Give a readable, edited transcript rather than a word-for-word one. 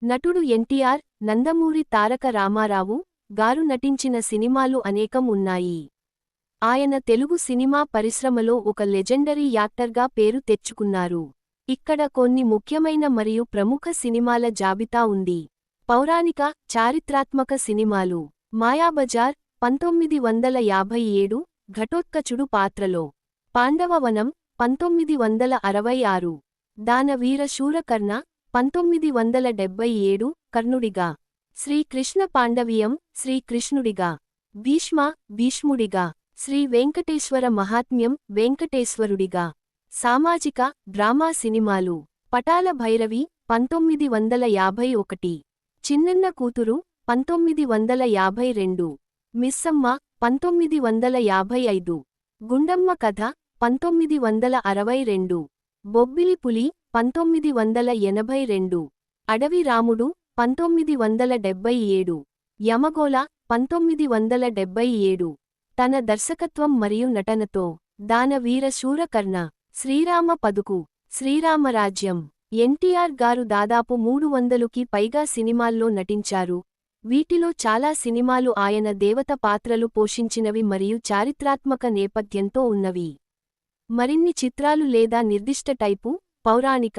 నటుడు ఎన్టీఆర్, నందమూరి తారక రామారావు గారు నటించిన సినిమాలు అనేకం ఉన్నాయి. ఆయన తెలుగు సినిమా పరిశ్రమలో ఒక లెజెండరీ యాక్టర్గా పేరు తెచ్చుకున్నారు. ఇక్కడ కొన్ని ముఖ్యమైన మరియు ప్రముఖ సినిమాల జాబితా ఉంది. పౌరాణిక, చారిత్రాత్మక సినిమాలు: మాయాబజార్ 1957 ఘటోత్కచుడు పాత్రలో, పాండవవనం 1966, దానవీర శూరకర్ణ 1977 కర్ణుడిగా, శ్రీకృష్ణ పాండవీయం శ్రీకృష్ణుడిగా, భీష్మ భీష్ముడిగా, శ్రీ వెంకటేశ్వర మహాత్మ్యం వెంకటేశ్వరుడిగా. సామాజిక, డ్రామా సినిమాలు: పటాల భైరవి 1951, చిన్నన్న కూతురు 1952, మిస్సమ్మ 1955, గుండమ్మ కథ 1962, బొబ్బిలి పులి 1982, అడవి రాముడు 1977, యమగోళ 1977. తన దర్శకత్వం మరియు నటనతో దానవీర శూరకర్ణ, శ్రీరామ పదుకు, శ్రీరామరాజ్యం. ఎన్టీఆర్ గారు దాదాపు 300కి పైగా సినిమాల్లో నటించారు. వీటిలో చాలా సినిమాలు ఆయన దేవత పాత్రలు పోషించినవి మరియు చారిత్రాత్మక నేపథ్యంతో ఉన్నవి. మరిన్ని చిత్రాలు లేదా నిర్దిష్ట టైపు, పౌరాణిక,